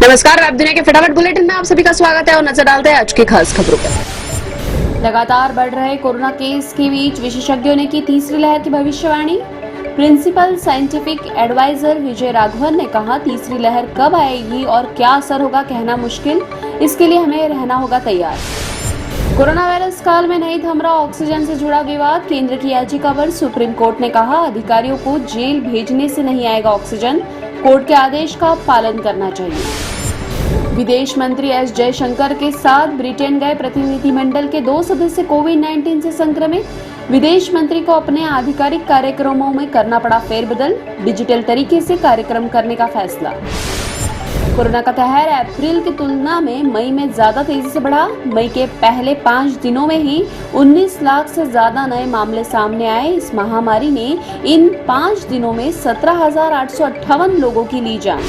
नमस्कार, वेब दुनिया के फटाफट बुलेटिन में आप सभी का स्वागत है और नजर डालते हैं आज की खास खबरों पर। लगातार बढ़ रहे कोरोना केस के बीच विशेषज्ञों ने की तीसरी लहर की भविष्यवाणी। Principal scientific adviser Vijay Raghavan ने कहा, तीसरी लहर कब आएगी और क्या असर होगा कहना मुश्किल, इसके लिए हमें रहना होगा तैयार। कोरोना वायरस काल में नहीं थम रहा ऑक्सीजन से जुड़ा विवाद, केंद्र की याचिका पर सुप्रीम कोर्ट ने कहा, अधिकारियों को जेल भेजने से नहीं आएगा ऑक्सीजन, कोर्ट के आदेश का पालन करना चाहिए। विदेश मंत्री एस जयशंकर के साथ ब्रिटेन गए प्रतिनिधिमंडल के 2 सदस्य कोविड-19 से संक्रमित। विदेश मंत्री को अपने आधिकारिक कार्यक्रमों में करना पड़ा फेरबदल, डिजिटल तरीके से कार्यक्रम करने का फैसला। कोरोना का कहर अप्रैल की तुलना में मई में ज्यादा तेजी से बढ़ा। मई के पहले 5 दिनों में ही 19 लाख से ज्यादा नए मामले सामने आए। इस महामारी ने इन 5 दिनों में 17,858 लोगों की ली जान।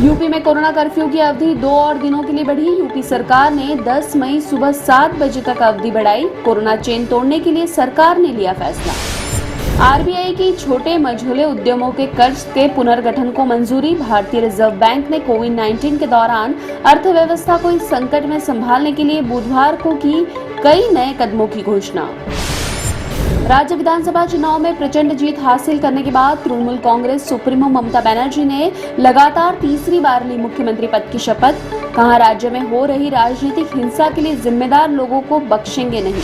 यूपी में कोरोना कर्फ्यू की अवधि 2 और दिनों के लिए बढ़ी। यूपी सरकार ने 10 मई सुबह 7 बजे तक अवधि बढ़ाई। कोरोना चेन तोड़ने के लिए सरकार ने लिया फैसला। आरबीआई की छोटे मझोले उद्यमों के कर्ज के पुनर्गठन को मंजूरी। भारतीय रिजर्व बैंक ने कोविड-19 के दौरान अर्थव्यवस्था को इस संकट में संभालने के लिए बुधवार को की कई नए कदमों की घोषणा। राज्य विधानसभा चुनाव में प्रचंड जीत हासिल करने के बाद तृणमूल कांग्रेस सुप्रीमो ममता बनर्जी ने लगातार तीसरी बार ली मुख्यमंत्री पद की शपथ। कहा, राज्य में हो रही राजनीतिक हिंसा के लिए जिम्मेदार लोगों को बख्शेंगे नहीं।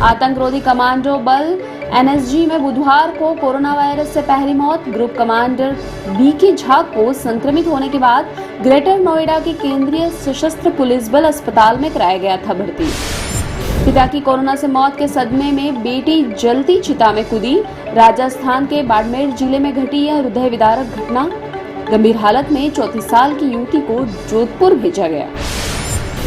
आतंकरोधी कमांडो बल एनएसजी में बुधवार को कोरोना वायरस से पहली मौत। ग्रुप कमांडर बीके झा को संक्रमित होने के बाद ग्रेटर नोएडा के केंद्रीय सशस्त्र पुलिस बल अस्पताल में कराया गया था भर्ती। पिता की कोरोना से मौत के सदमे में बेटी जलती चिता में कूदी। राजस्थान के बाड़मेर जिले में घटी यह हृदय विदारक घटना। गंभीर हालत में 34 साल की युवती को जोधपुर भेजा गया।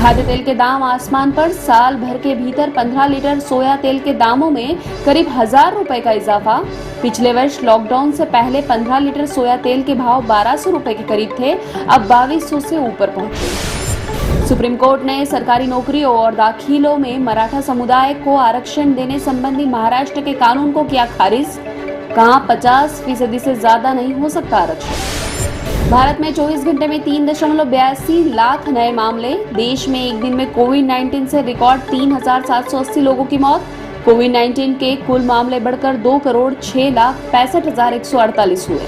खाद्य तेल के दाम आसमान पर। साल भर के भीतर 15 लीटर सोया तेल के दामों में करीब 1000 रुपए का इजाफा। पिछले वर्ष लॉकडाउन से पहले 15 लीटर सोया तेल के भाव 1200 रुपए के करीब थे, अब 2200 से ऊपर पहुंचे। सुप्रीम कोर्ट ने सरकारी नौकरियों और दाखिलों में मराठा समुदाय को आरक्षण देने संबंधी महाराष्ट्र के कानून को किया खारिज। कहा, 50% से ज्यादा नहीं हो सकता आरक्षण। भारत में 24 घंटे में 3.82 लाख नए मामले। देश में एक दिन में कोविड-19 से रिकॉर्ड 3,780 लोगों की मौत। कोविड-19 के कुल मामले बढ़कर 2,06,65,148 हुए।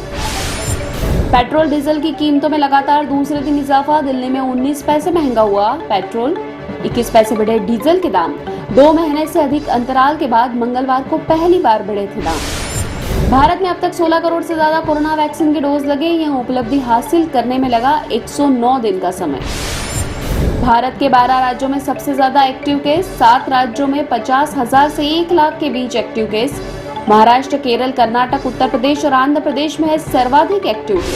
पेट्रोल डीजल की कीमतों में लगातार दूसरे दिन इजाफा। दिल्ली में 19 पैसे महंगा हुआ पेट्रोल, 21 पैसे बढ़े डीजल के दाम। 2 महीने से अधिक अंतराल के बाद मंगलवार को पहली बार बढ़े थे दाम। भारत में अब तक 16 करोड़ से ज्यादा कोरोना वैक्सीन के डोज लगे। यह उपलब्धि हासिल करने में लगा 109 दिन का समय। भारत के 12 राज्यों में सबसे ज्यादा एक्टिव केस। 7 राज्यों में 50,000 से 1 लाख के बीच एक्टिव केस। महाराष्ट्र, केरल, कर्नाटक, उत्तर प्रदेश और आंध्र प्रदेश में है सर्वाधिक एक्टिव केस।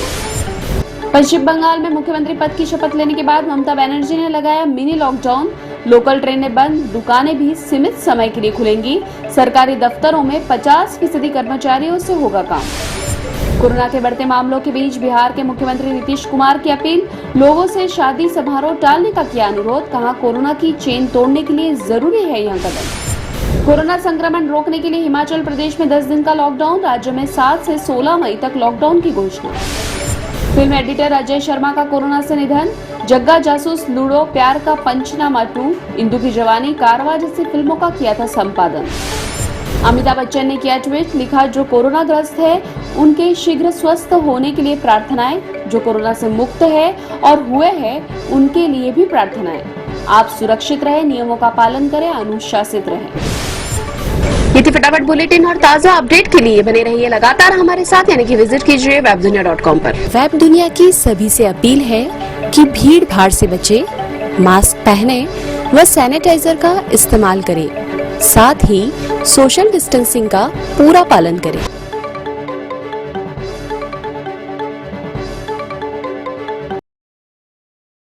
पश्चिम बंगाल में मुख्यमंत्री पद की शपथ लेने के बाद ममता बनर्जी ने लगाया मिनी लॉकडाउन। लोकल ट्रेनें बंद, दुकानें भी सीमित समय के लिए खुलेंगी। सरकारी दफ्तरों में 50% कर्मचारियों से होगा काम। कोरोना के बढ़ते मामलों के बीच बिहार के मुख्यमंत्री नीतीश कुमार की अपील, लोगों से शादी समारोह टालने का किया अनुरोध। कहा, कोरोना की चेन तोड़ने के लिए जरूरी है यह कदम। कोरोना संक्रमण रोकने के लिए हिमाचल प्रदेश में 10 दिन का लॉकडाउन। राज्य में 7 से 16 मई तक लॉकडाउन की घोषणा। फिल्म एडिटर अजय शर्मा का कोरोना से निधन। जग्गा जासूस, लूडो, प्यार का पंचनामा 2, इंदु की जवानी, कारवां जैसी फिल्मों का किया था संपादन। अमिताभ बच्चन ने किया ट्वीट, लिखा, जो कोरोना ग्रस्त है उनके शीघ्र स्वस्थ होने के लिए प्रार्थनाएं। जो कोरोना से मुक्त है और हुए हैं उनके लिए भी प्रार्थनाएं। आप सुरक्षित रहे, नियमों का पालन करें, अनुशासित रहे। ये थी फटाफट बुलेटिन और ताजा अपडेट के लिए बने रहिए लगातार हमारे साथ, यानी कि विजिट कीजिए webdunia.com पर। वेब दुनिया की सभी से अपील है कि भीड़ भाड़ से बचे, मास्क पहने व सैनिटाइजर का इस्तेमाल करें, साथ ही सोशल डिस्टेंसिंग का पूरा पालन करें।